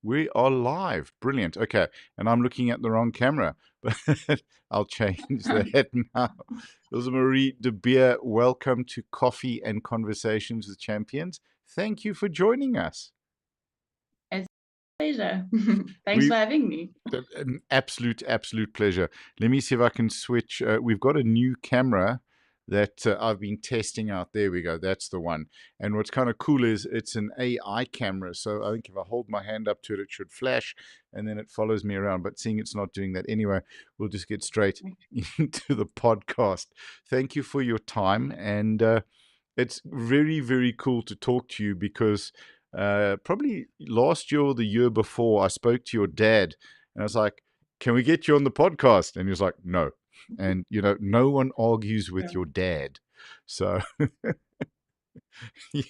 we are live. Brilliant. Okay. And I'm looking at the wrong camera, but I'll change that now. Lize-Mari de Beer, welcome to Coffee and Conversations with Champions. Thank you for joining us. It's a pleasure. Thanks We for having me. An absolute pleasure. Let me see if I can switch. We've got a new camera that I've been testing out. There we go. That's the one. And what's kind of cool is it's an AI camera. So I think if I hold my hand up to it, it should flash and then it follows me around. But seeing it's not doing that anyway, we'll just get straight into the podcast. Thank you for your time. And it's very cool to talk to you because probably last year or the year before, I spoke to your dad and I was like, can we get you on the podcast? And he was like, no. And, no one argues with your dad. So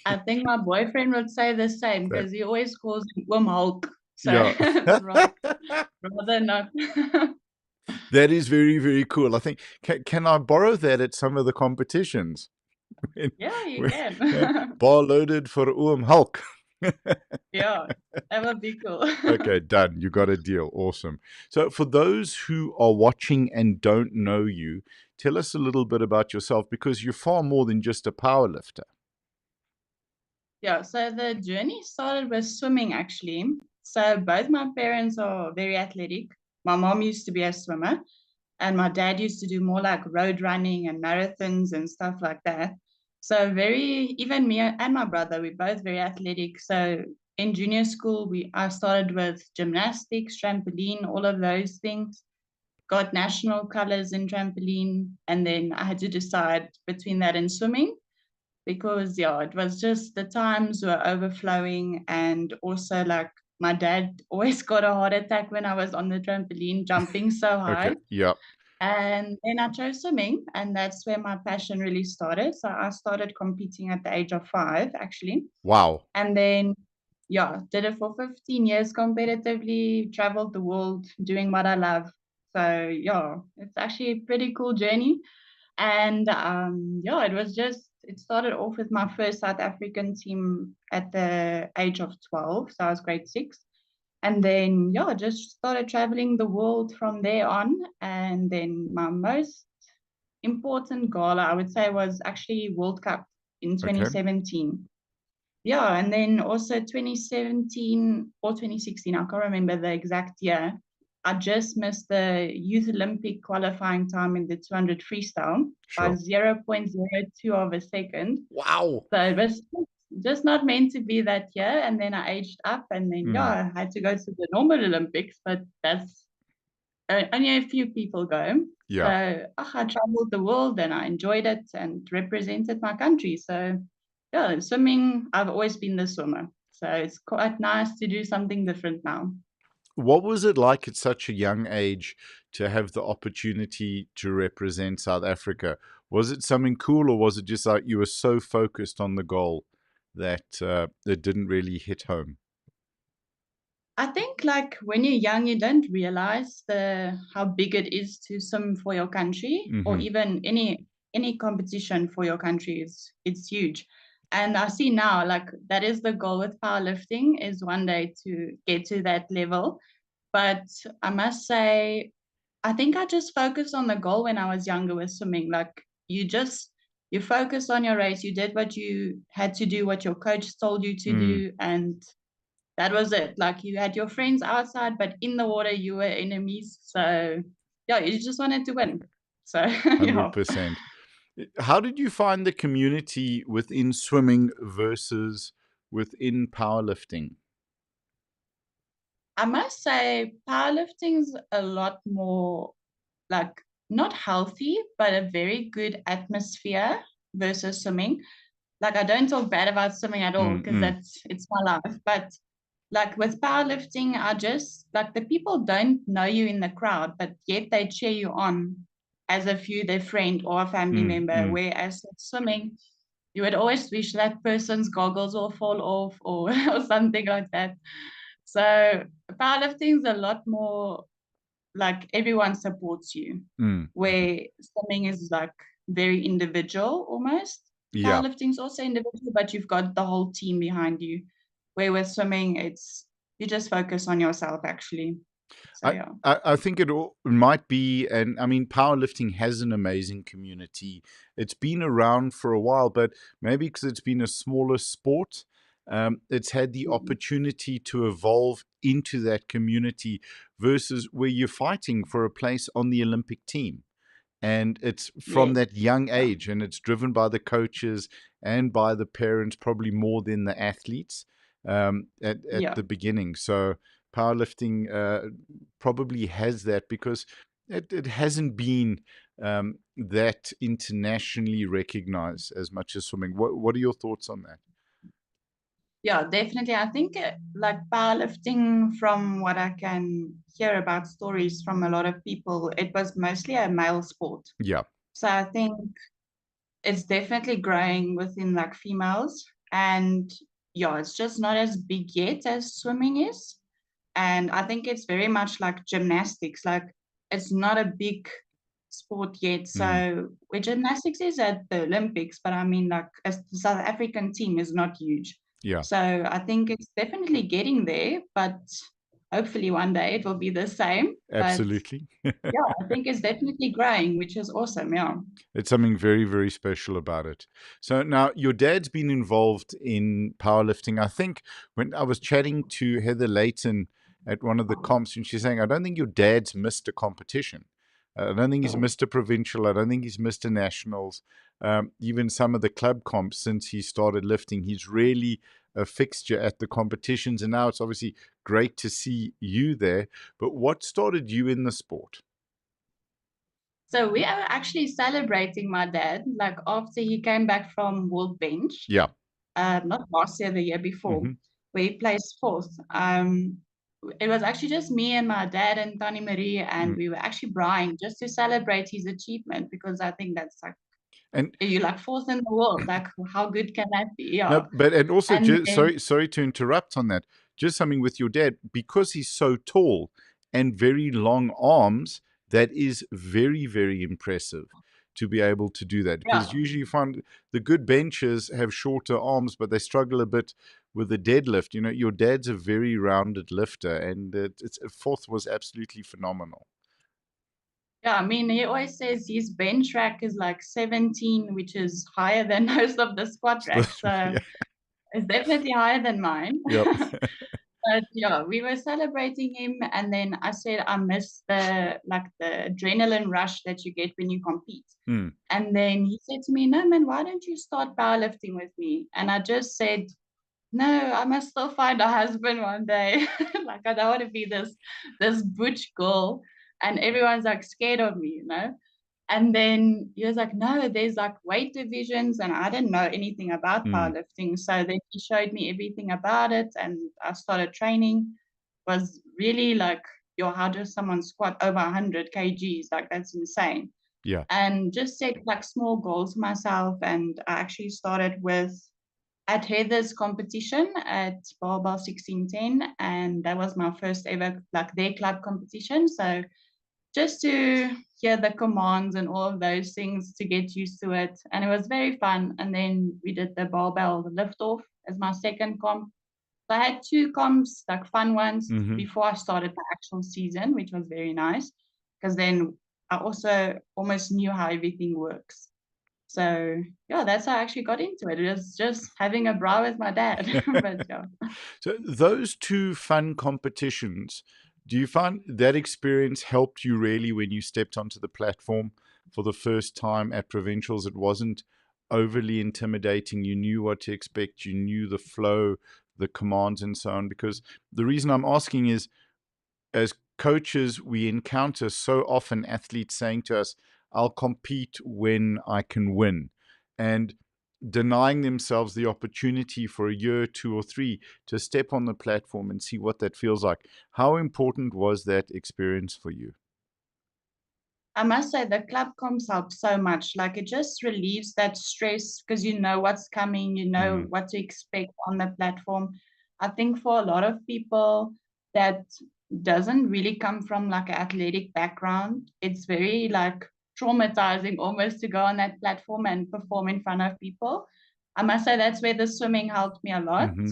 I think my boyfriend would say the same because he always calls me Hulk. So yeah. rather not. That is very cool. I think, can I borrow that at some of the competitions? Yeah, you can. Bar loaded for Hulk. Yeah, that would be cool. Okay, done. You got a deal. Awesome. So for those who are watching and don't know you, tell us a little bit about yourself because you're far more than just a powerlifter. Yeah, so the journey started with swimming actually. So both my parents are very athletic. My mom used to be a swimmer and my dad used to do more like road running and marathons and stuff like that. So even me and my brother, we're both very athletic. So in junior school, I started with gymnastics, trampoline, all of those things. Got national colors in trampoline, and then I had to decide between that and swimming because it was just the times were overflowing, and also like my dad always got a heart attack when I was on the trampoline jumping so high. Okay. Yeah. And then I chose swimming, and that's where my passion really started. So I started competing at the age of 5, actually. Wow. And then, did it for 15 years competitively, traveled the world doing what I love. So, it's actually a pretty cool journey. And it started off with my first South African team at the age of 12. So I was grade 6. And then, just started traveling the world from there on. And then my most important goal, I would say, was actually World Cup in Okay. 2017. Yeah, and then also 2017 or 2016, I can't remember the exact year. I just missed the Youth Olympic qualifying time in the 200 freestyle by Sure. 0.02 of a second. Wow. So it was just not meant to be that year. And then I aged up, and then I had to go to the normal Olympics, but that's only a few people go. Yeah. So I traveled the world and I enjoyed it and represented my country. So swimming, I've always been the swimmer. So it's quite nice to do something different now. What was it like at such a young age to have the opportunity to represent South Africa? Was it something cool, or was it just like you were so focused on the goal that it didn't really hit home? I think like when you're young, you don't realize how big it is to swim for your country, or Mm-hmm. even any competition for your country it's huge. And I see now like that is the goal with powerlifting, is one day to get to that level. But I must say, I think I just focused on the goal when I was younger with swimming. Like you focused on your race, you did what you had to do, what your coach told you to Mm. do, and that was it. Like you had your friends outside, but in the water you were enemies. So you just wanted to win. So 100%. How did you find the community within swimming versus within powerlifting? I must say powerlifting's a lot more like not healthy, but a very good atmosphere versus swimming. Like I don't talk bad about swimming at all because Mm-mm. it's my life. But like with powerlifting, I just like the people don't know you in the crowd, but yet they cheer you on as if you're their friend or a family member. Mm-mm. Whereas with swimming, you would always wish that person's goggles will fall off or, or something like that. So powerlifting is a lot more like everyone supports you, Mm. where swimming is like very individual almost. Yeah. Powerlifting is also individual, but you've got the whole team behind you. where with swimming, you just focus on yourself actually. So I, yeah. I think it might be, and I mean, powerlifting has an amazing community. It's been around for a while, but maybe because it's been a smaller sport, it's had the Mm. opportunity to evolve into that community versus where you're fighting for a place on the Olympic team. And it's from Yes. that young Yeah. age, and it's driven by the coaches and by the parents, probably more than the athletes at Yeah. the beginning. So powerlifting probably has that because it hasn't been that internationally recognized as much as swimming. What are your thoughts on that? Yeah, definitely. I think like powerlifting, from what I can hear about stories from a lot of people, it was mostly a male sport. Yeah. So I think it's definitely growing within like females. And yeah, it's just not as big yet as swimming is. And I think it's very much like gymnastics. Like it's not a big sport yet. Mm, So where gymnastics is at the Olympics, but I mean like as the South African team is not huge. yeah, So I think it's definitely getting there, but hopefully one day it will be the same. But absolutely. yeah, I think it's definitely growing, which is awesome. Yeah. It's something very, very special about it. So now your dad's been involved in powerlifting. I think when I was chatting to Heather Layton at one of the comps, and she's saying, I don't think your dad's missed a competition. I don't think he's missed a provincial. I don't think he's missed a nationals. Even some of the club comps since he started lifting, he's really a fixture at the competitions. And now it's obviously great to see you there. But what started you in the sport? So we are actually celebrating my dad, like after he came back from World Bench, Yeah. not last year, the year before, Hmm. where he placed fourth. It was actually just me and my dad and Tani Marie, and we were actually buying just to celebrate his achievement, because I think that's like, And you're like fourth in the world. Like, how good can that be? no, Yeah. but and also, And then, sorry to interrupt on that. Just something with your dad because he's so tall and very long arms. That is very, very impressive to be able to do that. yeah. Because usually you find the good benchers have shorter arms, but they struggle a bit with the deadlift. You know, your dad's a very rounded lifter, and it's fourth was absolutely phenomenal. Yeah, I mean, he always says his bench rack is like 17, which is higher than most of the squat racks. So Yeah. it's definitely higher than mine. Yep. But yeah, we were celebrating him, and then I said I miss the adrenaline rush that you get when you compete. Mm, And then he said to me, "No, man, why don't you start powerlifting with me?" And I just said, "No, I must still find a husband one day. Like I don't want to be this butch girl, and everyone's like scared of me, you know." And then he was like, "No, there's like weight divisions." And I didn't know anything about mm, powerlifting. So then he showed me everything about it, and I started training. Was really like, yo, how does someone squat over 100 kgs? Like, that's insane. yeah. And just set like small goals for myself. And I actually started with at Heather's competition at Barbell 1610. And that was my first ever, like, their club competition. So just to hear the commands and all of those things to get used to it. And it was very fun. And then we did the barbell lift off as my second comp. So I had two comps, like fun ones, Hmm. before I started the actual season, which was very nice because then I also almost knew how everything works. So yeah, that's how I actually got into it. It was just having a bra with my dad. But yeah. So those two fun competitions, do you find that experience helped you really when you stepped onto the platform for the first time at provincials? It wasn't overly intimidating. You knew what to expect. You knew the flow, the commands, and so on. Because the reason I'm asking is, as coaches, we encounter so often athletes saying to us, I'll compete when I can win. And denying themselves the opportunity for a year, two, or three to step on the platform and see what that feels like. How important was that experience for you? I must say the club comps help so much. Like it just relieves that stress because you know what's coming, you know Mm, what to expect on the platform. I think for a lot of people that doesn't really come from like an athletic background, it's very like traumatizing almost to go on that platform and perform in front of people. I must say that's where the swimming helped me a lot. mm-hmm.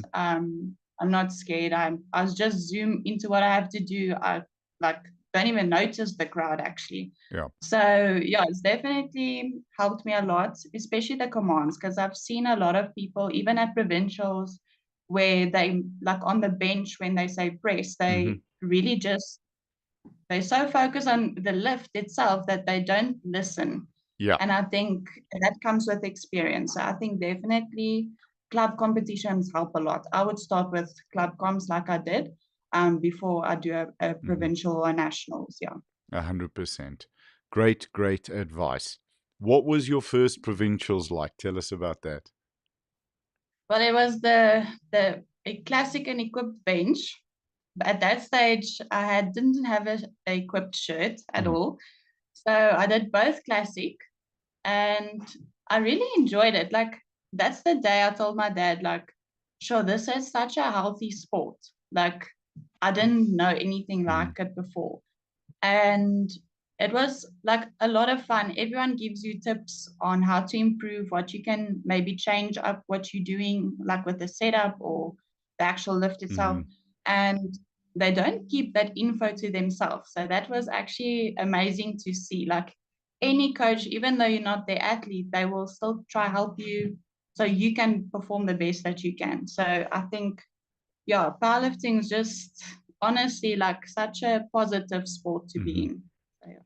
I'm not scared. I just zoom into what I have to do. I like don't even notice the crowd actually. Yeah. So yeah, it's definitely helped me a lot, especially the commands, because I've seen a lot of people, even at provincials, where they like on the bench when they say press, Hmm. they really just they're so focused on the lift itself that they don't listen. Yeah. And I think that comes with experience. So I think definitely club competitions help a lot. I would start with club comps like I did before I do a Hmm. provincial or nationals. Yeah. 100%. Great, great advice. What was your first provincials like? Tell us about that. Well, it was the a classic and equipped bench. But at that stage, didn't have a equipped shirt at Mm, all. So I did both classic and I really enjoyed it. Like that's the day I told my dad, like, sure, this is such a healthy sport. Like I didn't know anything mm, like it before. And it was like a lot of fun. Everyone gives you tips on how to improve, what you can maybe change up what you're doing, like with the setup or the actual lift itself. mm-hmm, And they don't keep that info to themselves. So that was actually amazing to see. Like any coach, even though you're not their athlete, they will still try help you so you can perform the best that you can. So I think yeah, powerlifting is just honestly like such a positive sport to be mm-hmm. in. So, yeah.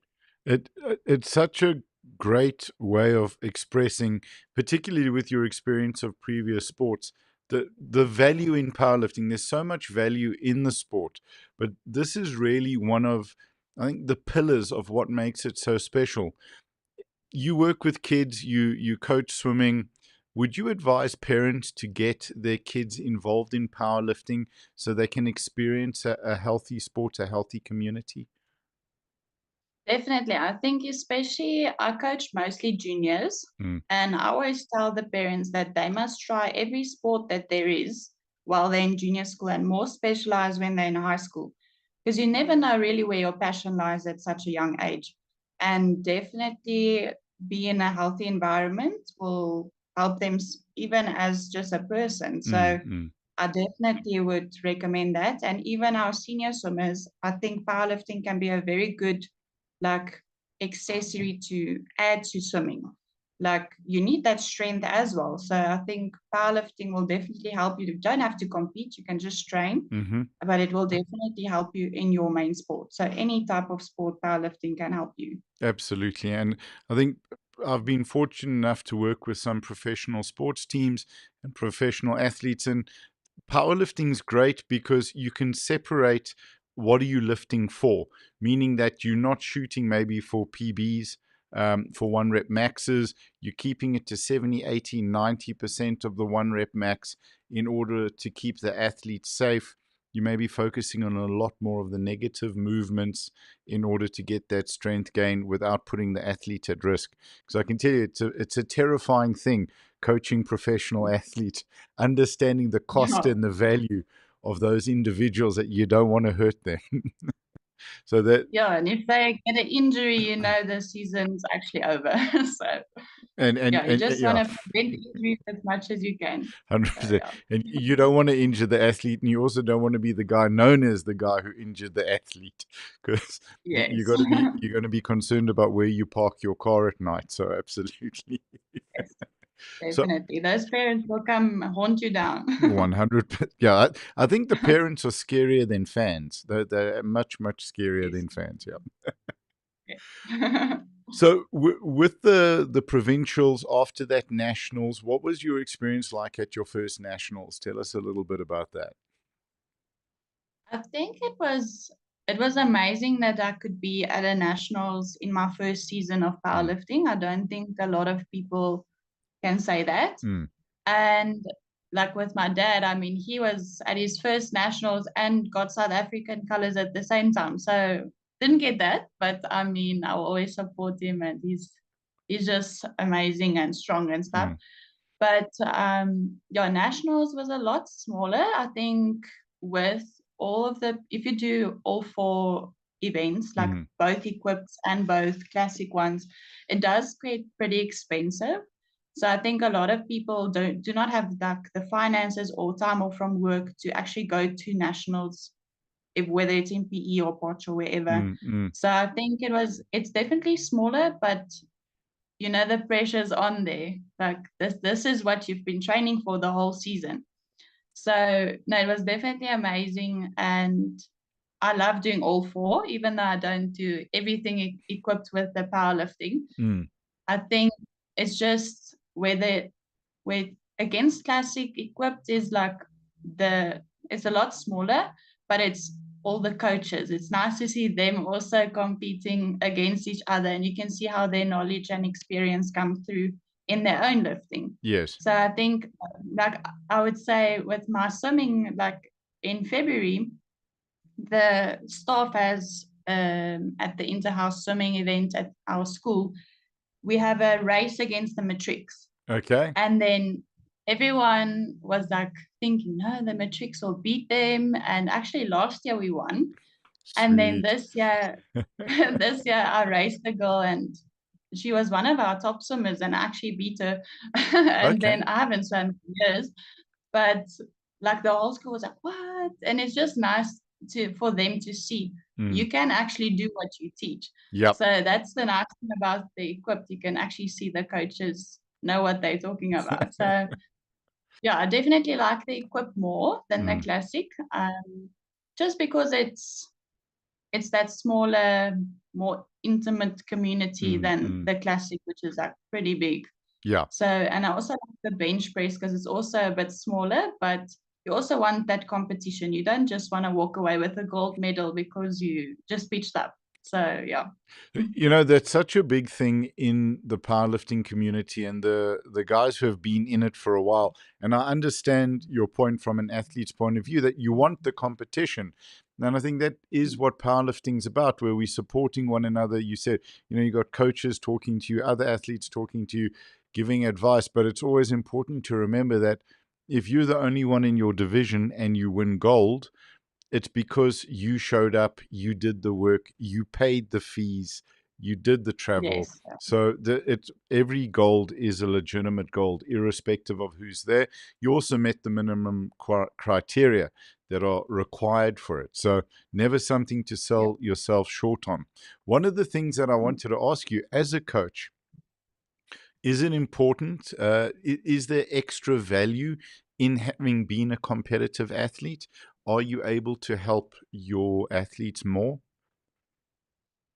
It's such a great way of expressing, particularly with your experience of previous sports, the value in powerlifting. There's so much value in the sport, but this is really one of, I think, the pillars of what makes it so special. You work with kids, you coach swimming. Would you advise parents to get their kids involved in powerlifting so they can experience a healthy sport, a healthy community? Definitely. I think especially I coach mostly juniors Mm, and I always tell the parents that they must try every sport that there is while they're in junior school and more specialized when they're in high school. Because you never know really where your passion lies at such a young age. And definitely be in a healthy environment will help them even as just a person. mm, So mm, I definitely would recommend that. And even our senior swimmers, I think powerlifting can be a very good like accessory to add to swimming. Like you need that strength as well. So I think powerlifting will definitely help you. You don't have to compete, you can just train, mm-hmm. but it will definitely help you in your main sport. So any type of sport, powerlifting can help you. Absolutely. And I think I've been fortunate enough to work with some professional sports teams and professional athletes. And powerlifting is great because you can separate what are you lifting for, meaning that you're not shooting maybe for PBs, for one rep maxes. You're keeping it to 70, 80, 90% of the one rep max in order to keep the athlete safe. You may be focusing on a lot more of the negative movements in order to get that strength gain without putting the athlete at risk. Because I can tell you, it's a terrifying thing coaching professional athletes, understanding the cost Yeah. and the value of those individuals that you don't want to hurt them. So that Yeah. And if they get an injury, you know the season's actually over. So yeah, you and just want yeah, to prevent injuries as much as you can. So 100%. yeah. And you don't want to injure the athlete, and you also don't want to be the guy known as the guy who injured the athlete, because you Yes. got to be you're going to be concerned about where you park your car at night. So absolutely. Yes, So definitely. Those parents will come hunt you down. 100. Yeah, I think the parents are scarier than fans. They're much, much scarier Yes. than fans. Yeah. Yes. So with the provincials after that nationals, what was your experience like at your first nationals? Tell us a little bit about that. I think it was amazing that I could be at a nationals in my first season of Mm, powerlifting. I don't think a lot of people can say that. mm, And like with my dad, I mean, he was at his first nationals and got South African colors at the same time. So didn't get that, but I mean, I'll always support him, and he's just amazing and strong and stuff. mm, But yeah, nationals was a lot smaller. I think with all of the, if you do all four events, like mm, both equipped and both classic ones, it does get pretty expensive. So I think a lot of people do not have like the finances or time off from work to actually go to nationals, if whether it's in PE or Potch or wherever. Mm. So I think it's definitely smaller, but you know the pressure's on there. Like this is what you've been training for the whole season. So no, it was definitely amazing, and I love doing all four, even though I don't do everything equipped with the powerlifting. Mm. I think it's just where against classic equipped is like it's a lot smaller, but it's all the coaches. It's nice to see them also competing against each other, and you can see how their knowledge and experience come through in their own lifting. Yes. So I think, like I would say, with my swimming, like in February, the staff has at the inter-house swimming event at our school, we have a race against the matrics. Okay. And then everyone was like thinking, no, the matrics will beat them. And actually last year we won. And then Sweet. this year, this year I raced a girl and she was one of our top swimmers and I actually beat her. And Okay. then I haven't swum in years, but like the whole school was like, what? And it's just nice for them to see Mm. you can actually do what you teach. Yep. So that's the nice thing about the equipped. You can actually see the coaches know what they're talking about. So yeah, I definitely like the equipped more than the Mm. classic. Just because it's that smaller, more intimate community than Mm. the classic, which is like pretty big. Yeah. So, and I also like the bench press because it's also a bit smaller, but you also want that competition. You don't just want to walk away with a gold medal because you just pitched up. So, yeah. You know, that's such a big thing in the powerlifting community and the guys who have been in it for a while. And I understand your point from an athlete's point of view that you want the competition. And I think that is what powerlifting's about, where we're supporting one another. You said, you know, you got coaches talking to you, other athletes talking to you, giving advice. But it's always important to remember that if you're the only one in your division and you win gold, it's because you showed up, you did the work, you paid the fees, you did the travel. Yes. So every gold is a legitimate gold, irrespective of who's there. You also met the minimum criteria that are required for it. So never something to sell yourself short on. One of the things that I wanted to ask you as a coach, is it important? Is there extra value in having been a competitive athlete? Are you able to help your athletes more?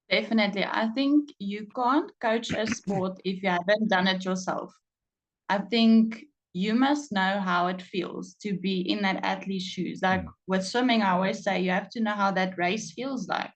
Definitely. I think you can't coach a sport if you haven't done it yourself. I think you must know how it feels to be in that athlete's shoes. Like Mm. with swimming, I always say you have to know how that race feels like.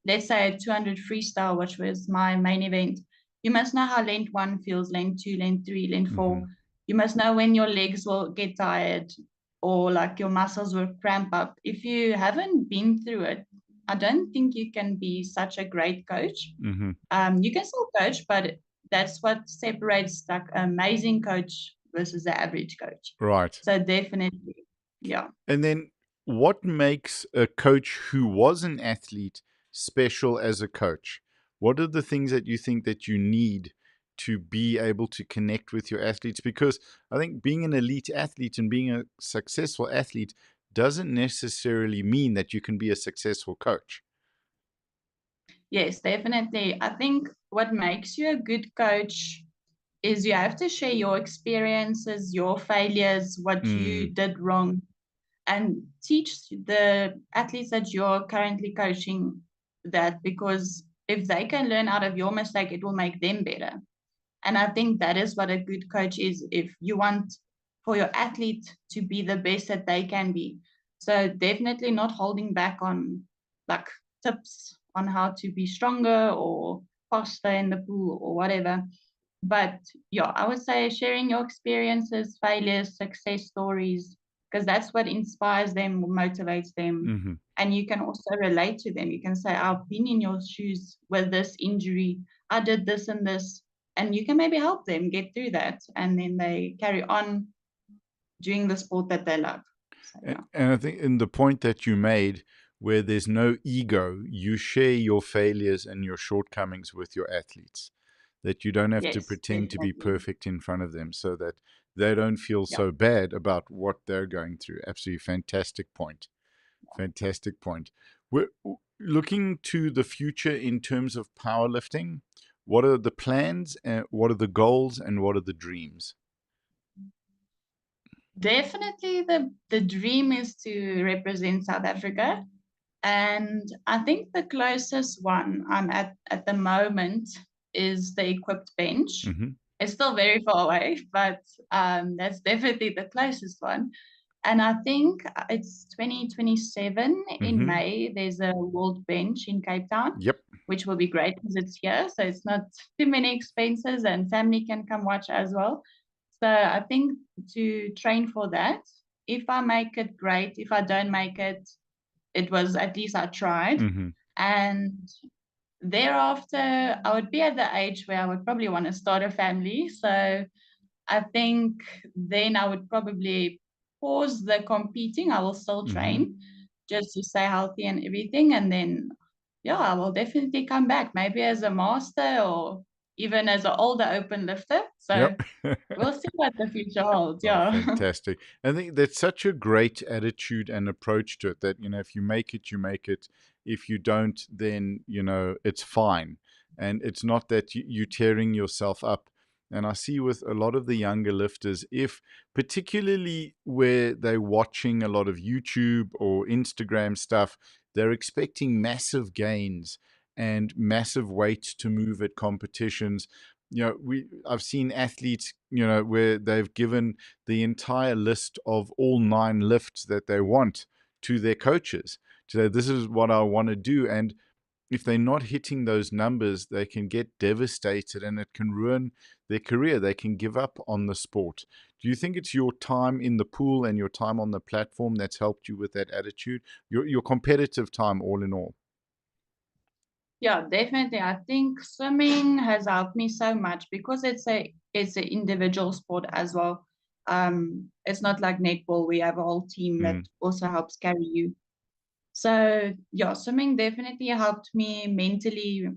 Let's say a 200 freestyle, which was my main event. You must know how length one feels, length two, length three, length four. Mm-hmm. You must know when your legs will get tired or like your muscles will cramp up. If you haven't been through it, I don't think you can be such a great coach. Mm-hmm. You can still coach, but that's what separates like an amazing coach versus the average coach. Right. So definitely, yeah. And then what makes a coach who was an athlete special as a coach? What are the things that you think that you need to be able to connect with your athletes? Because I think being an elite athlete and being a successful athlete doesn't necessarily mean that you can be a successful coach. Yes, definitely. I think what makes you a good coach is you have to share your experiences, your failures, what Mm. you did wrong, and teach the athletes that you're currently coaching that, because if they can learn out of your mistake, it will make them better. And I think that is what a good coach is if you want for your athlete to be the best that they can be. So definitely not holding back on like tips on how to be stronger or faster in the pool or whatever. But yeah, I would say sharing your experiences, failures, success stories, because that's what inspires them, motivates them. Mm-hmm. And you can also relate to them. You can say, I've been in your shoes with this injury. I did this and this. And you can maybe help them get through that. And then they carry on doing the sport that they love. So, yeah. And I think in the point that you made, where there's no ego, you share your failures and your shortcomings with your athletes. that you don't have to Yes, pretend to be definitely. perfect in front of them, so that they don't feel Yeah. so bad about what they're going through. Absolutely fantastic point. Fantastic point. We're looking to the future in terms of powerlifting. What are the plans, what are the goals, and what are the dreams? Definitely the dream is to represent South Africa. And I think the closest one I'm at the moment is the equipped bench. Mm-hmm. It's still very far away, but that's definitely the closest one. And I think it's 2027 in Mm-hmm. May. There's a World Bench in Cape Town, Yep. which will be great because it's here. So it's not too many expenses and family can come watch as well. So I think to train for that, if I make it, great. If I don't make it, it was at least I tried. Mm-hmm. And thereafter, I would be at the age where I would probably want to start a family. So I think then I would probably pause the competing. I will still Mm-hmm. train just to stay healthy and everything. And then, yeah, I will definitely come back, maybe as a master or even as an older open lifter. So Yep. we'll see what the future holds. Oh, Yeah. fantastic. I think that's such a great attitude and approach to it that, if you make it, you make it. If you don't, then, it's fine. And it's not that you're tearing yourself up. And I see with a lot of the younger lifters, if particularly where they're watching a lot of YouTube or Instagram stuff, they're expecting massive gains and massive weight to move at competitions. I've seen athletes, where they've given the entire list of all 9 lifts that they want to their coaches to say, this is what I want to do. And if they're not hitting those numbers, they can get devastated and it can ruin their career. They can give up on the sport. Do you think it's your time in the pool and your time on the platform that's helped you with that attitude? Your competitive time, all in all? Yeah, definitely. I think swimming has helped me so much because it's an individual sport as well. It's not like netball. We have a whole team that Mm, also helps carry you. So yeah, swimming definitely helped me mentally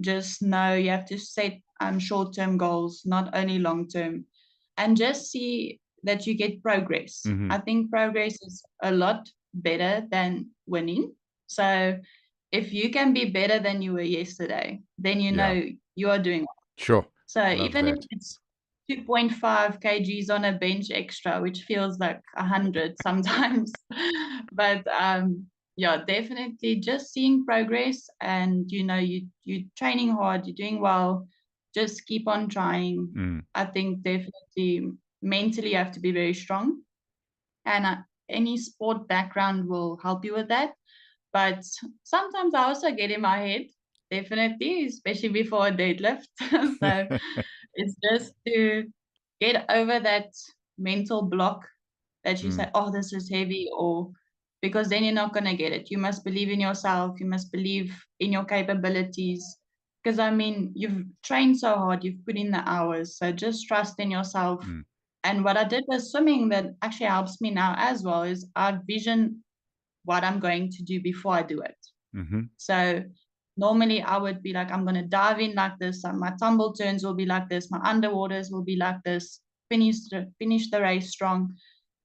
just know you have to set short-term goals, not only long-term, and just see that you get progress. mm-hmm. I think progress is a lot better than winning. So if you can be better than you were yesterday, then you Yeah, know you are doing well. sure. So Love even if that. it's 2.5 kgs on a bench extra, which feels like 100 sometimes, but yeah, definitely just seeing progress and you training hard, you're doing well, just keep on trying. Mm, I think definitely mentally you have to be very strong, and any sport background will help you with that. But sometimes I also get in my head, definitely, especially before a deadlift. So it's just to get over that mental block that you mm, say, oh, this is heavy, or because then you're not going to get it. You must believe in yourself. You must believe in your capabilities. Because I mean, you've trained so hard, you've put in the hours. So just trust in yourself. mm, And what I did with swimming that actually helps me now as well is I vision what I'm going to do before I do it. mm-hmm. So normally I would be like, I'm going to dive in like this. My tumble turns will be like this. My underwaters will be like this. Finish the race strong.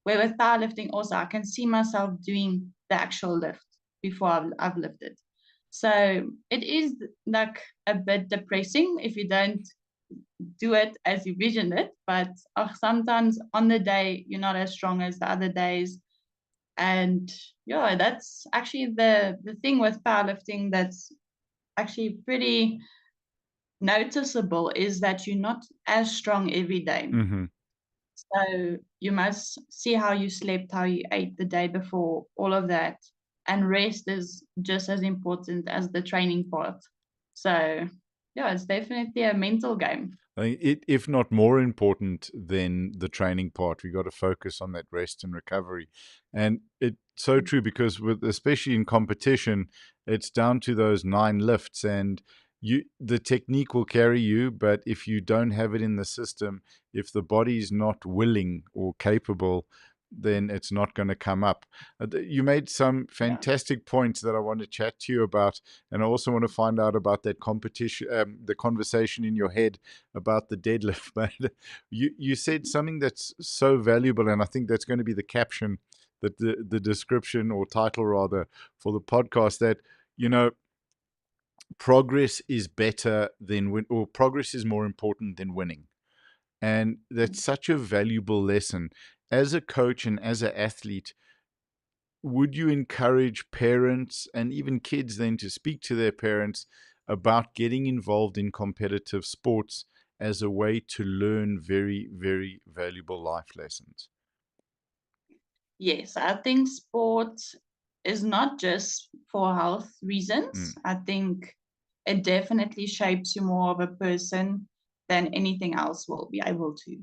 Where with powerlifting also, I can see myself doing the actual lift before I've lifted. So it is like a bit depressing if you don't do it as you vision it. But sometimes on the day, you're not as strong as the other days. And yeah, that's actually the thing with powerlifting that's actually pretty noticeable is that you're not as strong every day. Mm-hmm. So you must see how you slept, how you ate the day before, all of that. And rest is just as important as the training part. So yeah, it's definitely a mental game. I think if not more important than the training part, we got to focus on that rest and recovery. And it's so true because especially in competition, it's down to those 9 lifts and the technique will carry you, but if you don't have it in the system, if the body's not willing or capable, then it's not going to come up. You made some Yeah. fantastic points that I want to chat to you about, and I also want to find out about that competition, the conversation in your head about the deadlift. But you said something that's so valuable, and I think that's going to be the caption, that the description or title rather for the podcast, that progress is better than win, or progress is more important than winning. And that's such a valuable lesson. As a coach and as an athlete, would you encourage parents and even kids then to speak to their parents about getting involved in competitive sports as a way to learn very, very valuable life lessons? Yes, I think sport is not just for health reasons. Mm, I think it definitely shapes you more of a person than anything else will be able to.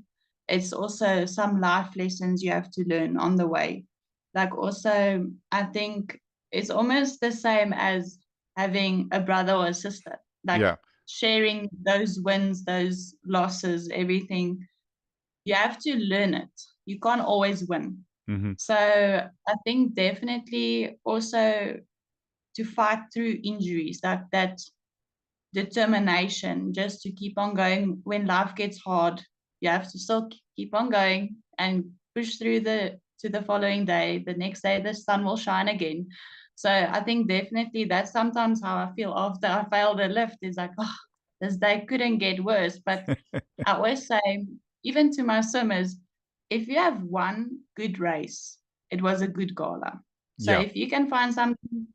It's also some life lessons you have to learn on the way. Like, also, I think it's almost the same as having a brother or a sister, like yeah. sharing those wins, those losses, everything. You have to learn it. You can't always win. Mm-hmm. So I think definitely also to fight through injuries, like that determination just to keep on going when life gets hard. You have to still keep on going and push through to the following day. The next day the sun will shine again. So I think definitely that's sometimes how I feel after I failed a lift, is like, oh, this day couldn't get worse. But I always say, even to my swimmers, if you have one good race, it was a good gala. So Yeah. if you can find something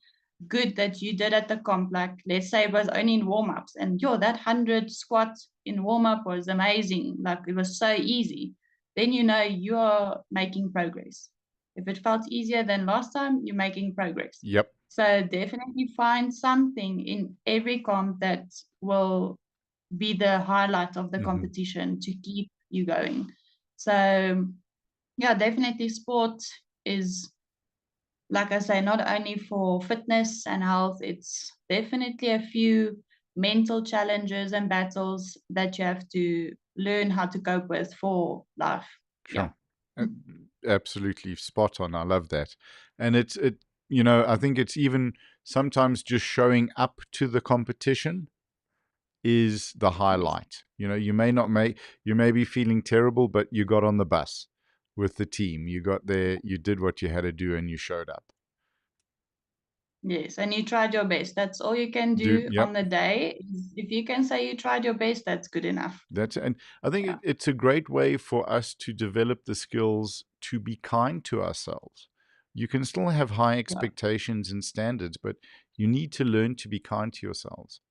good that you did at the comp, like let's say it was only in warm-ups, and that 100 squat in warm-up was amazing, like it was so easy, then you're making progress. If it felt easier than last time, you're making progress. Yep. So definitely find something in every comp that will be the highlight of the Mm-hmm. competition to keep you going. So yeah, definitely sport is, like I say, not only for fitness and health, it's definitely a few mental challenges and battles that you have to learn how to cope with for life. Yeah. Sure. Uh, Absolutely spot on. I love that. And I think it's even sometimes just showing up to the competition is the Yes. highlight. You may not you may be feeling terrible, but you got on the bus with the team. You got there, you did what you had to do, and you showed up. Yes. And you tried your best. That's all you can do Yep. on the day. If you can say you tried your best, that's good enough. And I think Yeah. it's a great way for us to develop the skills to be kind to ourselves. You can still have high Yeah. expectations and standards, but you need to learn to be kind to yourself.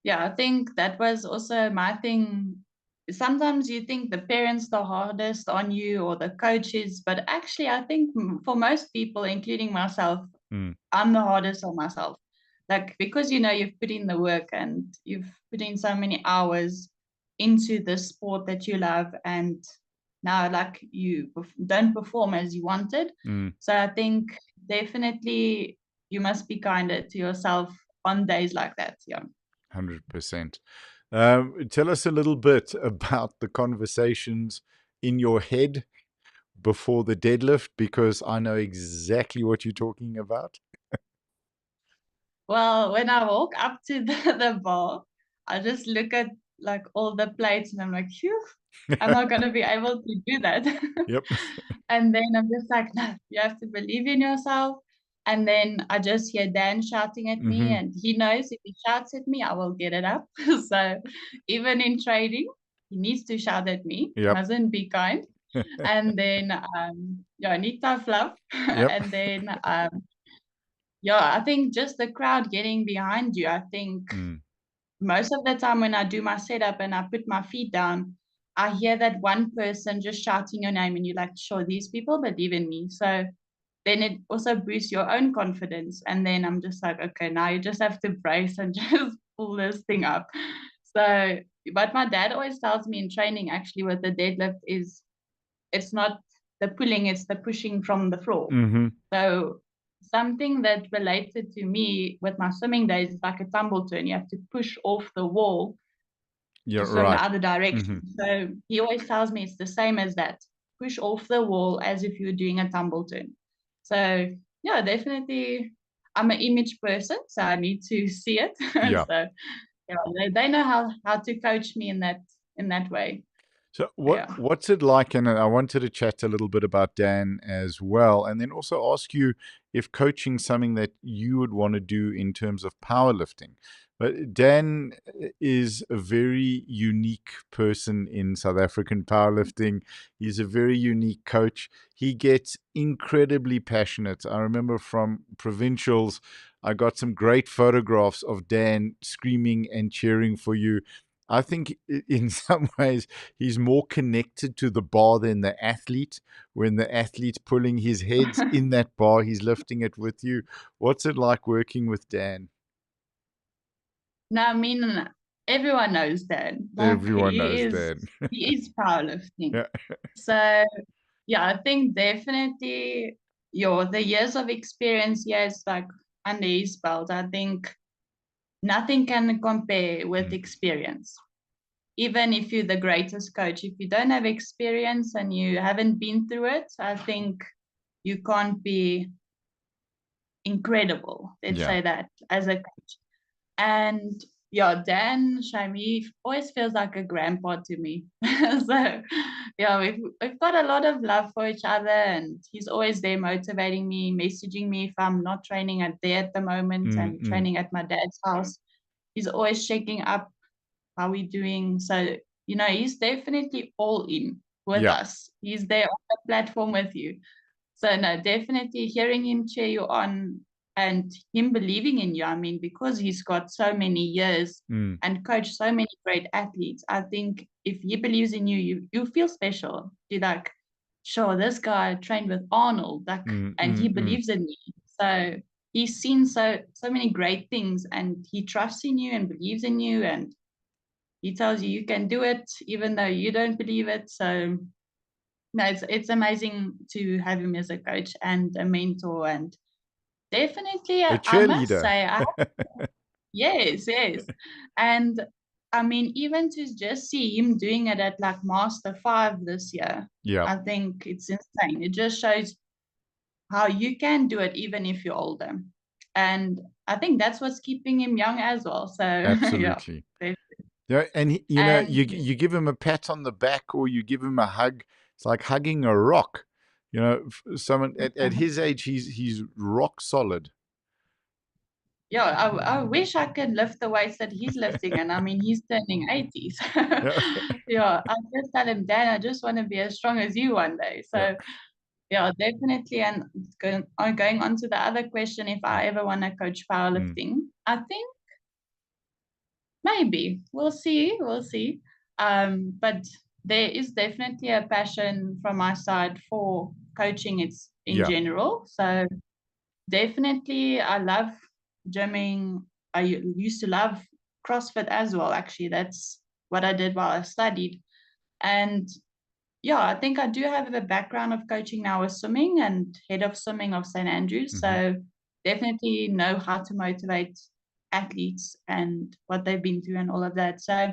Yeah, I think that was also my thing. Sometimes you think the parents the hardest on you or the coaches, but actually, I think for most people, including myself, Mm, I'm the hardest on myself. Like, because you've put in the work and you've put in so many hours into the sport that you love, and now like you don't perform as you wanted. mm, So I think definitely you must be kinder to yourself on days like that. Yeah. 100%. Tell us a little bit about the conversations in your head before the deadlift, because I know exactly what you're talking about. Well, when I walk up to the bar, I just look at like all the plates and I'm like, phew, I'm not going to be able to do that. Yep. And then I'm just like, no, you have to believe in yourself. And then I just hear Dan shouting at me, Hmm. and he knows if he shouts at me, I will get it up. So even in trading, he needs to shout at me, Yep. mustn't be kind. And then, yeah, I need tough love. Yep. And then, yeah, I think just the crowd getting behind you. I think Mm, most of the time when I do my setup and I put my feet down, I hear that one person just shouting your name, and you're like, sure, these people believe in me. So then it also boosts your own confidence. And then I'm just like, okay, now you just have to brace and just pull this thing up. So, but my dad always tells me in training, actually, with the deadlift, is it's not the pulling, it's the pushing from the floor. hmm. So something that related to me with my swimming days is like a tumble turn. You have to push off the wall to You're swim the right. other direction. Hmm. So he always tells me it's the same as that. push off the wall as if you're doing a tumble turn. So yeah, definitely I'm an image person, so I need to see it. Yeah. So yeah, they know how to coach me in that way. So Yeah. what's it like? And I wanted to chat a little bit about Dan as well, and then also ask you if coaching something that you would want to do in terms of powerlifting. But Dan is a very unique person in South African powerlifting. He's a very unique coach. He gets incredibly passionate. I remember from provincials, I got some great photographs of Dan screaming and cheering for you. I think in some ways he's more connected to the bar than the athlete. When the athlete's pulling his head in that bar, he's lifting it with you. What's it like working with Dan? No, I mean everyone knows that. Like Everyone knows Dan. he is powerlifting. Yeah. So yeah, I think definitely the years of experience he has like under his belt, I think nothing can compare with Mm. experience. Even if you're the greatest coach, if you don't have experience and you haven't been through it, I think you can't be incredible. Let's Yeah. say that as a coach. And yeah, Dan Shami always feels like a grandpa to me. So yeah, we've got a lot of love for each other, and he's always there motivating me, messaging me if I'm not training at the moment and Mm. training at my dad's house. He's always checking up how we doing. So he's definitely all in with Yeah. us. He's there on the platform with you. So no, definitely hearing him cheer you on and him believing in you. I mean, because he's got so many years Mm. and coached so many great athletes, I think if he believes in you, you feel special. You're like, sure, this guy trained with Arnold, like, and he Mm. believes in me. So he's seen so many great things, and he trusts in you and believes in you, and he tells you you can do it even though you don't believe it. So no, it's amazing to have him as a coach and a mentor, and definitely A I must cheerleader. say yes. And I mean, even to just see him doing it at like Master 5 this year, Yeah. I think it's insane. It just shows how you can do it even if you're older. And I think that's what's keeping him young as well. So yeah. Absolutely. Yeah, and And you give him a pat on the back or you give him a hug. It's like hugging a rock. Someone at his age, he's rock solid. yeah, I wish I could lift the weights that he's lifting. And I mean, he's turning 80. So Yeah, yeah, I just tell him, Dan, I just want to be as strong as you one day. yeah. So yeah, definitely. And going on to the other question, if I ever want to coach Mm. powerlifting, I think maybe we'll see. But there is definitely a passion from my side for coaching it's in Yeah. general. So definitely I love gymming. I used to love CrossFit as well. Actually, that's what I did while I studied. And yeah, I think I do have a background of coaching now with swimming and head of swimming of St. Andrews. Hmm. So definitely know how to motivate athletes and what they've been through and all of that. So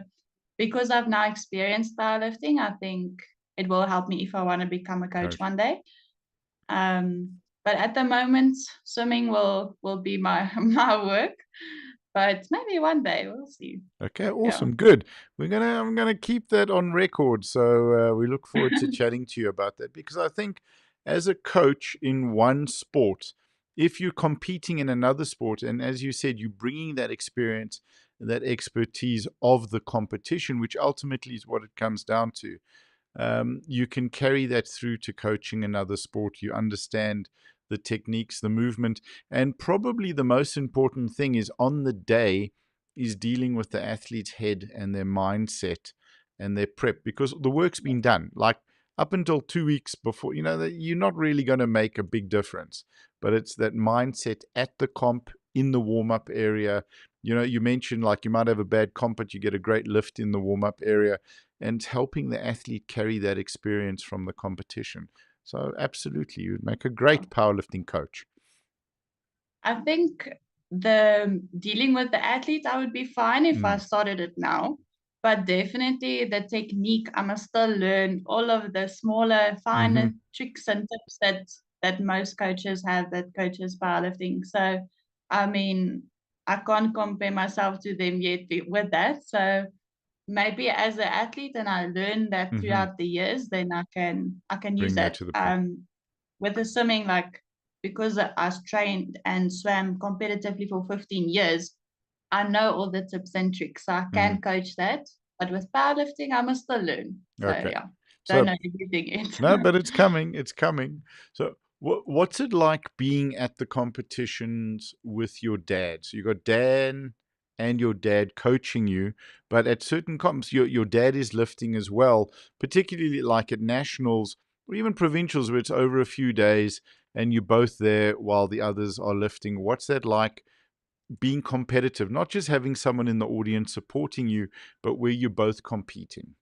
because I've now experienced powerlifting, I think it will help me if I want to become a coach Coach. one day. But at the moment, swimming will be my my work. But maybe one day we'll see. Okay, Yeah. awesome, good. I'm gonna keep that on record. So we look forward to chatting to you about that because I think as a coach in one sport, if you're competing in another sport, and as you said, you're bringing that experience, that expertise of the competition, which ultimately is what it comes down to. You can carry that through to coaching another sport. You understand the techniques, the movement, and probably the most important thing is on the day is dealing with the athlete's head and their mindset and their prep because the work's been done. Like up until 2 weeks before, you're not really going to make a big difference, but it's that mindset at the comp in the warm up area. You mentioned like you might have a bad comp, but you get a great lift in the warm up area and helping the athlete carry that experience from the competition. So absolutely, you would make a great powerlifting coach. I think the dealing with the athlete, I would be fine if I Mm. started it now. but definitely the technique, I must still learn all of the smaller, Mm-hmm. finer tricks and tips that most coaches have, that coaches powerlifting. So, I mean, I can't compare myself to them yet with that. So maybe as an athlete, and I learn that Mm-hmm. throughout the years, then I can use Bring that that. to the play. With the swimming, like, because I trained and swam competitively for 15 years, I know all the tips and tricks, so I Mm-hmm. can coach that. But with powerlifting, I must still learn. So Okay. yeah, don't So know everything no, yet. but it's coming. It's coming. So, what's it like being at the competitions with your dad? So you got Dan and your dad coaching you, but at certain comps, your dad is lifting as well. Particularly like at nationals or even provincials, where it's over a few days, and you're both there while the others are lifting. What's that like? Being competitive, not just having someone in the audience supporting you, but where you're both competing.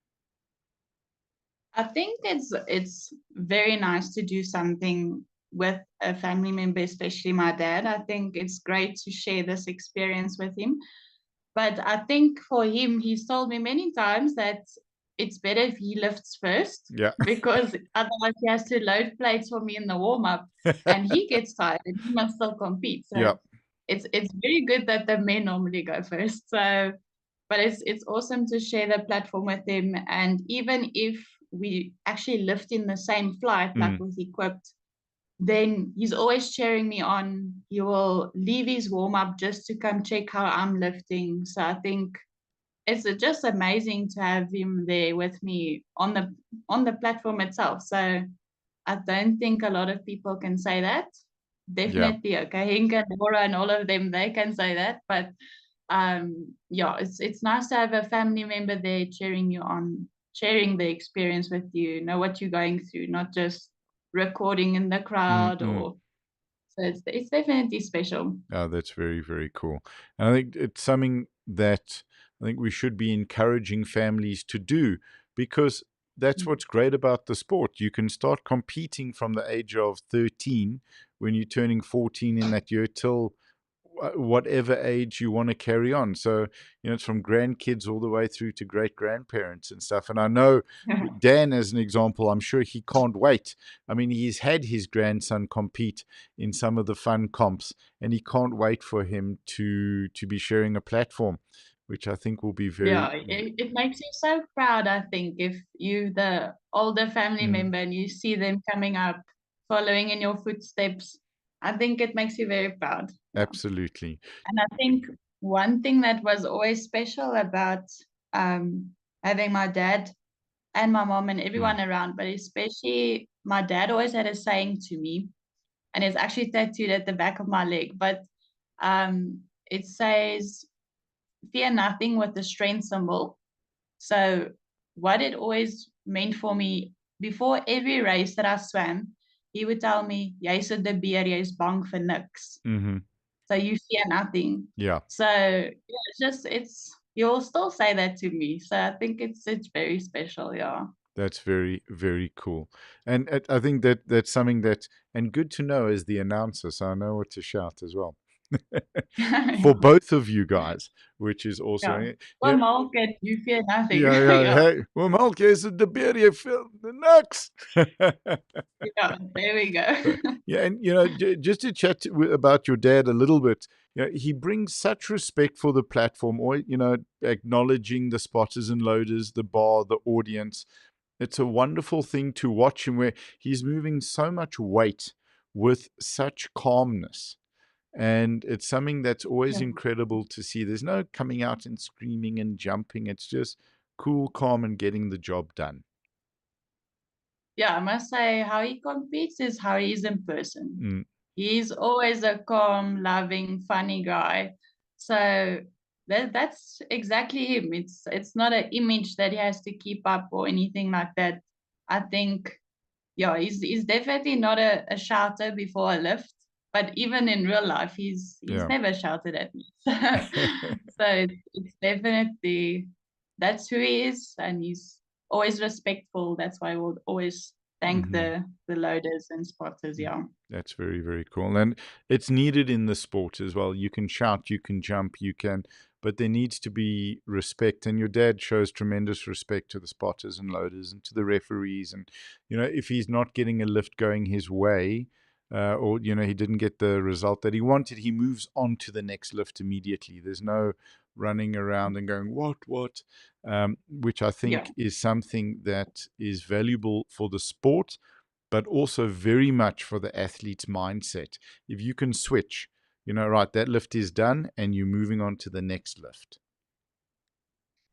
I think it's very nice to do something with a family member, especially my dad. I think it's great to share this experience with him. But I think for him, he's told me many times that it's better if he lifts first, Yeah. because otherwise he has to load plates for me in the warm up, and he gets tired and he must still compete. Yeah. So it's very good that the men normally go first. So, but it's awesome to share the platform with him. And even if we actually lift in the same flight, like Mm. with equipped, then he's always cheering me on. He will leave his warm up just to come check how I'm lifting. So I think it's just amazing to have him there with me on the platform itself. So I don't think a lot of people can say that. Yeah. Definitely, okay, Hink and Laura and all of them, they can say that. But yeah, it's nice to have a family member there cheering you on, sharing the experience with you, know what you're going through, not just recording in the crowd. Mm-mm. Or so it's definitely special. Oh, that's very, very cool. And I think it's something that I think we should be encouraging families to do, because that's what's great about the sport. You can start competing from the age of 13 when you're turning 14 in that year till whatever age you want to carry on. So, it's from grandkids all the way through to great grandparents and stuff. And I know Dan, as an example, I'm sure he can't wait. I mean, he's had his grandson compete in some of the fun comps, and he can't wait for him to be sharing a platform, which I think will be Yeah, very. it makes you so proud, I think, if you the older family Mm, member and you see them coming up, following in your footsteps. I think it makes you very proud. Yeah. absolutely. And I think one thing that was always special about um, having my dad and my mom and Mm, everyone around, but especially my dad always had a saying to me, and it's actually tattooed at the back of my leg. But it says, "Fear nothing," with the strength symbol. So what it always meant for me, before every race that I swam, he would tell me, "Jy's 'n De Beer, jy's bang vir niks. mm-hmm. So you fear nothing." Yeah. So yeah, it's you'll still say that to me. So I think it's very special, yeah. That's very, very cool. And I think that that's something that, and good to know as the announcer, so I know what to shout as well. For both of you guys, which is Yeah. also, Well, yeah, Malkin, you fear nothing. yeah, yeah. Yeah. Hey, well, Malk is the beer you feel the next. Yeah. There we go. So, yeah, and just to chat about your dad a little bit. He brings such respect for the platform, or acknowledging the spotters and loaders, the bar, the audience. It's a wonderful thing to watch him, where he's moving so much weight with such calmness. And it's something that's always Yeah. incredible to see. There's no coming out and screaming and jumping. It's just cool, calm, and getting the job done. Yeah, I must say, how he competes is how he is in person. Mm, He's always a calm, loving, funny guy. So that's exactly him. It's not an image that he has to keep up or anything like that. I think, yeah, he's definitely not a shouter before a lift, but even in real life, he's yeah. never shouted at me. So it's definitely, that's who he is, and he's always respectful. That's why we'll always thank the loaders and spotters. Yeah. That's very, very cool. And it's needed in the sport as well. You can shout, you can jump, but there needs to be respect. And your dad shows tremendous respect to the spotters and loaders and to the referees. And, if he's not getting a lift going his way, or, he didn't get the result that he wanted, he moves on to the next lift immediately. There's no running around and going, what? Which I Yeah. think is something that is valuable for the sport, but also very much for the athlete's mindset. If you can switch, right, that lift is done and you're moving on to the next lift.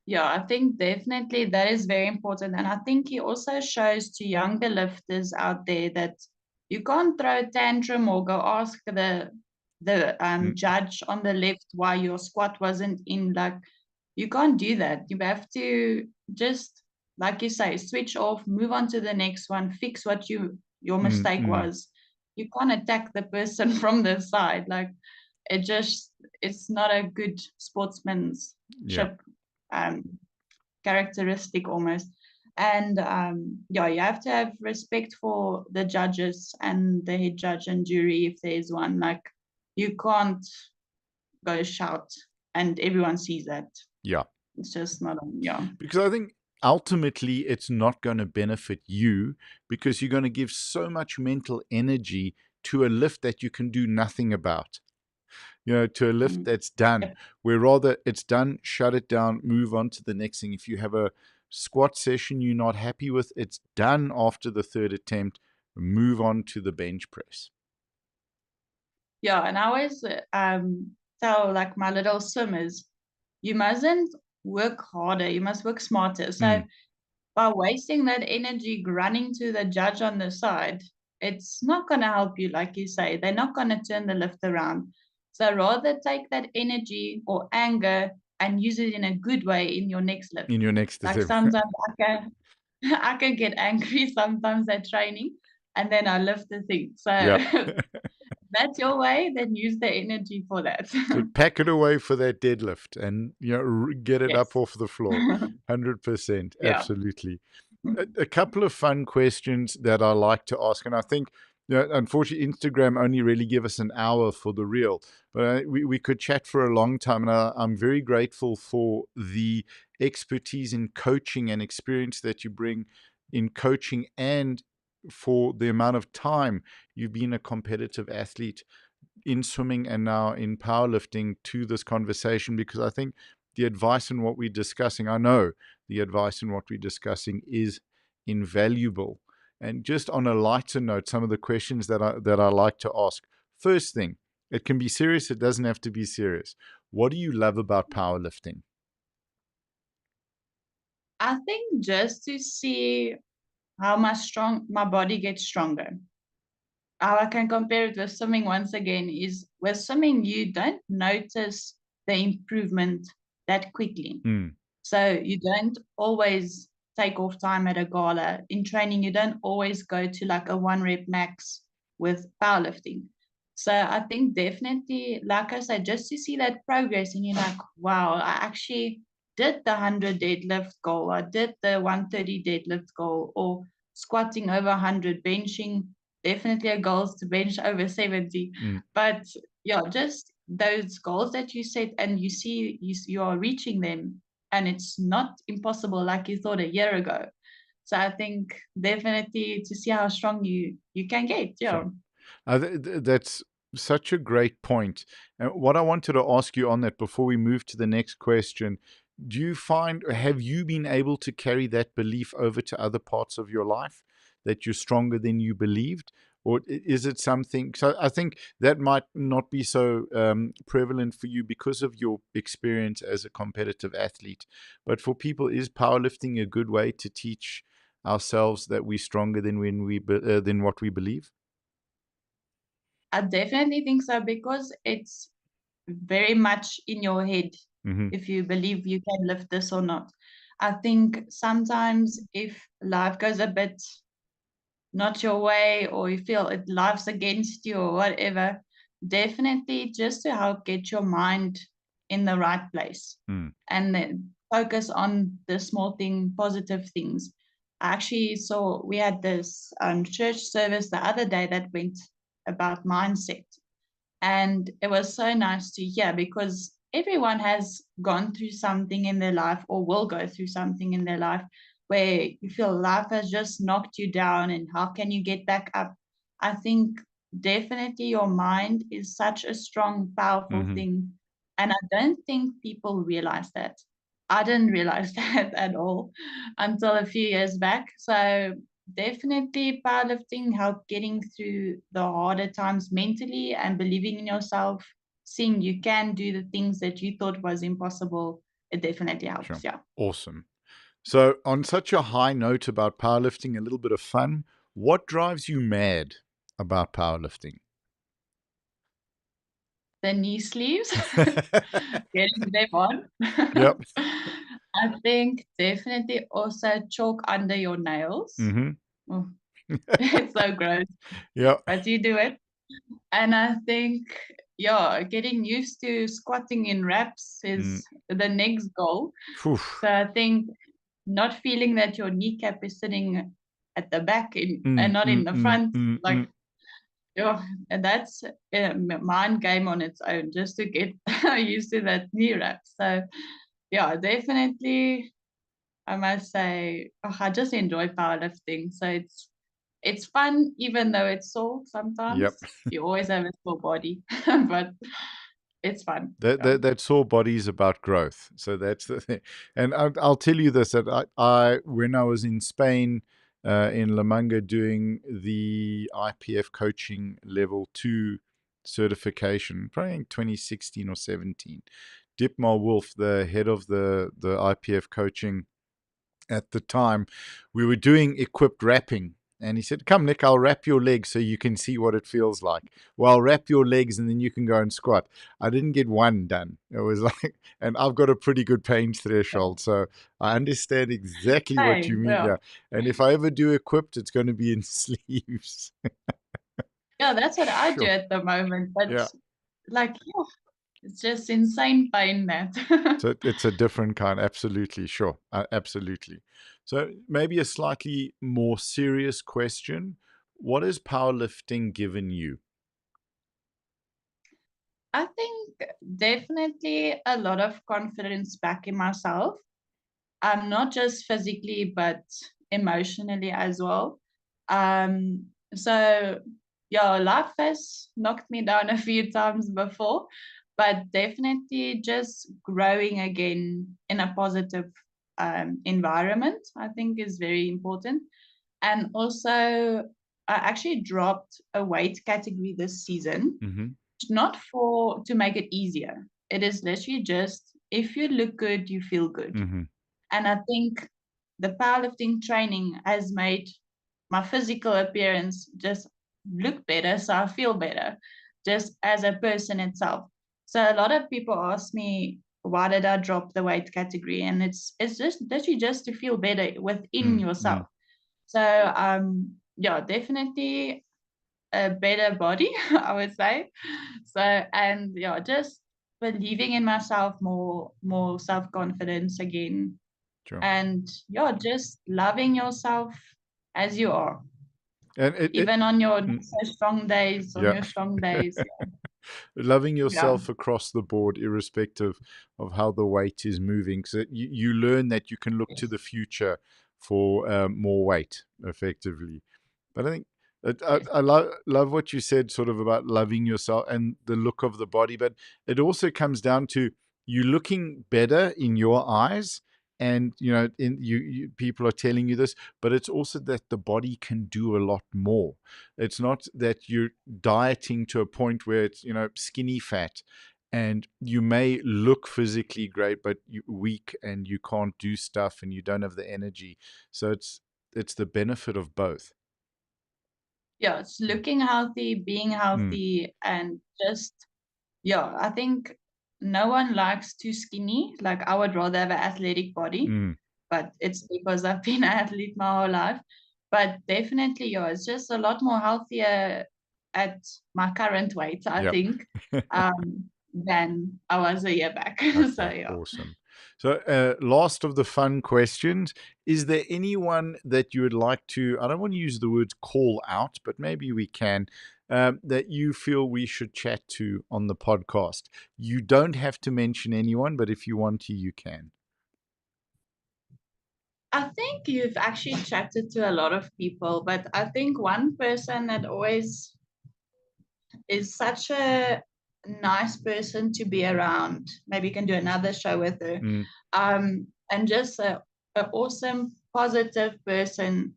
Yeah, I think definitely that is very important. And I think he also shows to younger lifters out there that you can't throw a tantrum or go ask the judge on the left why your squat wasn't in. Like, you can't do that. You have to just, like you say, switch off, move on to the next one, fix what your mistake was. You can't attack the person from the side. Like, it's not a good sportsmanship characteristic almost. And you have to have respect for the judges and the head judge and jury if there's one. Like, you can't go shout and everyone sees that. Yeah. It's just not Because I think ultimately it's not going to benefit you, because you're going to give so much mental energy to a lift that you can do nothing about. To a lift that's done, where rather it's done, shut it down, move on to the next thing. If you have a squat session you're not happy with, it's done after the third attempt, move on to the bench press. Yeah, and I always tell like my little swimmers, you mustn't work harder, you must work smarter. So by wasting that energy running to the judge on the side, it's not going to help you, like you say. They're not going to turn the lift around. So rather take that energy or anger and use it in a good way in your next lift. In your next Like attempt. sometimes I can get angry sometimes at training, and then I lift the thing. So that's your way, then use the energy for that. So pack it away for that deadlift and get it up Yes. off the floor. 100%. Yeah. Absolutely. A couple of fun questions that I like to ask, and I think unfortunately Instagram only really give us an hour for the reel, but we could chat for a long time, and I'm very grateful for the expertise in coaching and experience that you bring in coaching, and for the amount of time you've been a competitive athlete in swimming and now in powerlifting to this conversation, because I think the advice in what we're discussing, I know the advice in what we're discussing is invaluable. And just on a lighter note, some of the questions that I like to ask. First thing, it can be serious, it doesn't have to be serious. What do you love about powerlifting? I think just to see how my body gets stronger. How I can compare it with swimming once again is with swimming, you don't notice the improvement that quickly. So you don't always take off time at a gala. In training, you don't always go to like a 1 rep max with powerlifting. So I think definitely, like I said, just to see that progress and you're like, wow, I actually did the 100 deadlift goal. I did the 130 deadlift goal, or squatting over 100, benching. Definitely a goal is to bench over 70. But yeah, just those goals that you set and you see you are reaching them, and it's not impossible like you thought a year ago. So I think definitely to see how strong you can get. Yeah. That's such a great point. And what I wanted to ask you on that before we move to the next question, do you find, have you been able to carry that belief over to other parts of your life, that you're stronger than you believed? Or is it something, so I think that might not be so prevalent for you because of your experience as a competitive athlete. But for people, is powerlifting a good way to teach ourselves that we're stronger than than what we believe? I definitely think so, because it's very much in your head if you believe you can lift this or not. I think sometimes if life goes a bit not your way, or you feel it life's against you or whatever, definitely just to help get your mind in the right place and then focus on the small thing, positive things. I actually saw we had this church service the other day that went about mindset. And it was so nice to hear because everyone has gone through something in their life or will go through something in their life where you feel life has just knocked you down and how can you get back up? I think definitely your mind is such a strong, powerful Mm-hmm. thing. And I don't think people realize that. I didn't realize that at all until a few years back. So definitely powerlifting helped getting through the harder times mentally and believing in yourself, seeing you can do the things that you thought was impossible. It definitely helps. Sure. Yeah. Awesome. So, on such a high note about powerlifting, a little bit of fun. What drives you mad about powerlifting? The knee sleeves, getting them on. Yep. I think definitely also chalk under your nails. Mm-hmm. Oh, it's so gross, Yep. but you do it. And I think, yeah, getting used to squatting in reps Mm. is the next goal. Phew. So I think not feeling that your kneecap is sitting at the back and Mm, not in mm, the mm, front, mm, like, mm. yeah, and that's a mind game on its own just to get used to that knee wrap. So, yeah, definitely, I must say, I just enjoy powerlifting. So it's fun, even though it's sore sometimes. Yep. You always have a sore body, but it's fun. That, Yeah. that that sore body is about growth. So that's the thing. And I'll tell you this: that I when I was in Spain, in La Manga, doing the IPF coaching level 2 certification, probably in 2016 or 17, Dipmar Wolf, the head of the IPF coaching at the time, we were doing equipped wrapping. And he said, "Come, Nick, I'll wrap your legs so you can see what it feels like. Well, I'll wrap your legs and then you can go and squat." I didn't get one done. It was like, and I've got a pretty good pain threshold. So I understand exactly what you Same. mean. Yeah. Yeah. And if I ever do equipped, it's going to be in sleeves. Yeah, that's what I do Sure. at the moment. But Yeah. like, yeah, it's just insane pain that. So it's a different kind. Absolutely. Sure. Absolutely. So maybe a slightly more serious question. What has powerlifting given you? I think definitely a lot of confidence back in myself. Not just physically, but emotionally as well. So yeah, life has knocked me down a few times before, but definitely just growing again in a positive environment, I think is very important. And also, I actually dropped a weight category this season, Mm-hmm. not for to make it easier. It is literally just if you look good, you feel good. Mm-hmm. And I think the powerlifting training has made my physical appearance just look better. So I feel better just as a person itself. So a lot of people ask me, why did I drop the weight category? And it's just literally just to feel better within Mm-hmm. yourself. So yeah, definitely a better body, I would say. So and yeah, just believing in myself more self-confidence again Sure. and yeah, just loving yourself as you are, And it even on your not mm, so strong days, on yeah. your strong days. Loving Yeah. yourself across the board, irrespective of how the weight is moving. So you learn that you can look to Yes. the future for more weight effectively. But I think Yes. I love what you said, sort of about loving yourself and the look of the body. But it also comes down to you looking better in your eyes, and people are telling you this. But it's also that the body can do a lot more. It's not that you're dieting to a point where it's skinny fat. And you may look physically great, but you're weak and you can't do stuff and you don't have the energy. So it's the benefit of both. Yeah, it's looking healthy, being Mm, healthy, and just yeah, I think no one likes too skinny. Like I would rather have an athletic body, mm, but it's because I've been an athlete my whole life. But definitely, yeah, it's just a lot more healthier at my current weight, I yep. think, than I was a year back. So Okay, yeah. awesome. So, last of the fun questions. Is there anyone that you would like to, I don't want to use the word call out, but maybe we can, that you feel we should chat to on the podcast? You don't have to mention anyone, but if you want to, you can. I think you've actually chatted to a lot of people, but I think one person that always is such a nice person to be around. Maybe you can do another show with her. Mm. And just an awesome, positive person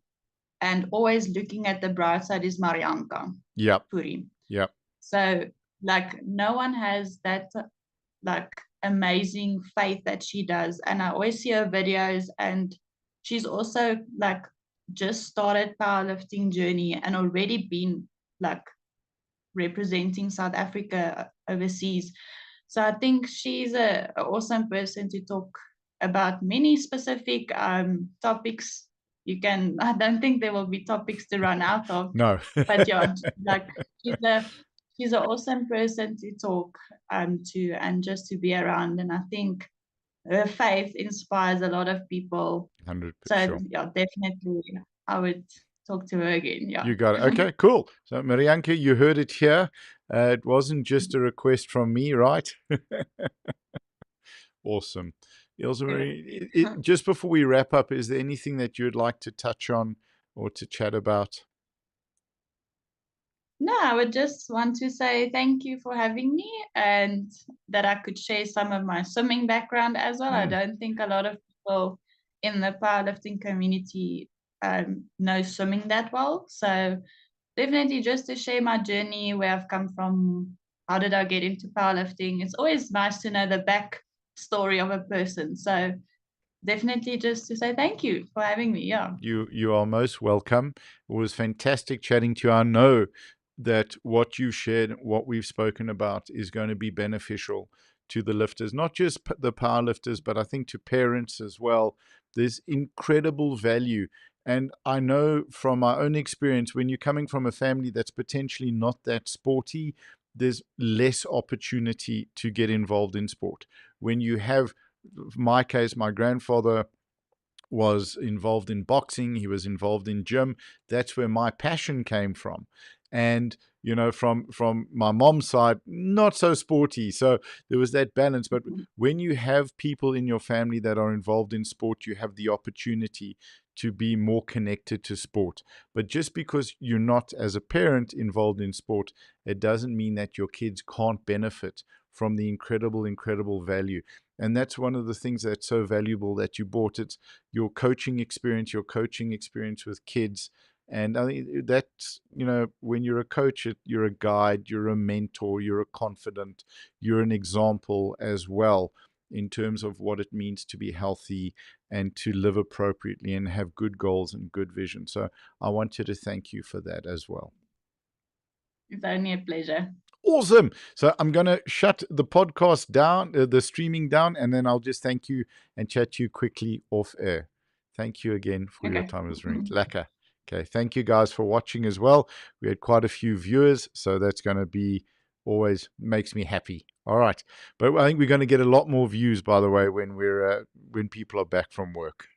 and always looking at the bright side is Marianka Yep. Puri. Yep. So, like, no one has that, like, amazing faith that she does. And I always see her videos, and she's also, like, just started powerlifting journey and already been, like, representing South Africa overseas. So I think she's an awesome person to talk about many specific topics. I don't think there will be topics to run out of, No. but yeah, like she's an awesome person to talk to and just to be around. And I think her faith inspires a lot of people. 100%. So Sure. yeah, definitely I would talk to her again. Yeah. You got it. Okay, cool. So, Marianka, you heard it here. It wasn't just a request from me, right? Awesome. Ilse-Marie, just before we wrap up, is there anything that you'd like to touch on or to chat about? No, I would just want to say thank you for having me and that I could share some of my swimming background as well. I don't think a lot of people in the powerlifting community know swimming that well. So definitely just to share my journey, where I've come from, how did I get into powerlifting. It's always nice to know the back story of a person. So definitely just to say thank you for having me. Yeah. You are most welcome. It was fantastic chatting to you. I know that what you've shared, what we've spoken about, is going to be beneficial to the lifters, not just the power lifters, but I think to parents as well. There's incredible value. And I know from my own experience, when you're coming from a family that's potentially not that sporty, there's less opportunity to get involved in sport. When you have, my case, my grandfather was involved in boxing, he was involved in gym. That's where my passion came from. And from my mom's side, not so sporty, so there was that balance. But when you have people in your family that are involved in sport, you have the opportunity to be more connected to sport. But just because you're not, as a parent, involved in sport, it doesn't mean that your kids can't benefit from the incredible value. And that's one of the things that's so valuable that you bought. It's your coaching experience with kids. And I think that's, when you're a coach, you're a guide, you're a mentor, you're a confidant, you're an example as well in terms of what it means to be healthy and to live appropriately and have good goals and good vision. So I wanted to thank you for that as well. It's only a pleasure. Awesome. So I'm going to shut the podcast down, the streaming down, and then I'll just thank you and chat to you quickly off air. Thank you again for your time, Ilse-Marie. Lekker. Okay. Thank you guys for watching as well. We had quite a few viewers, so that's going to be always makes me happy. All right. But I think we're going to get a lot more views, by the way, when people are back from work.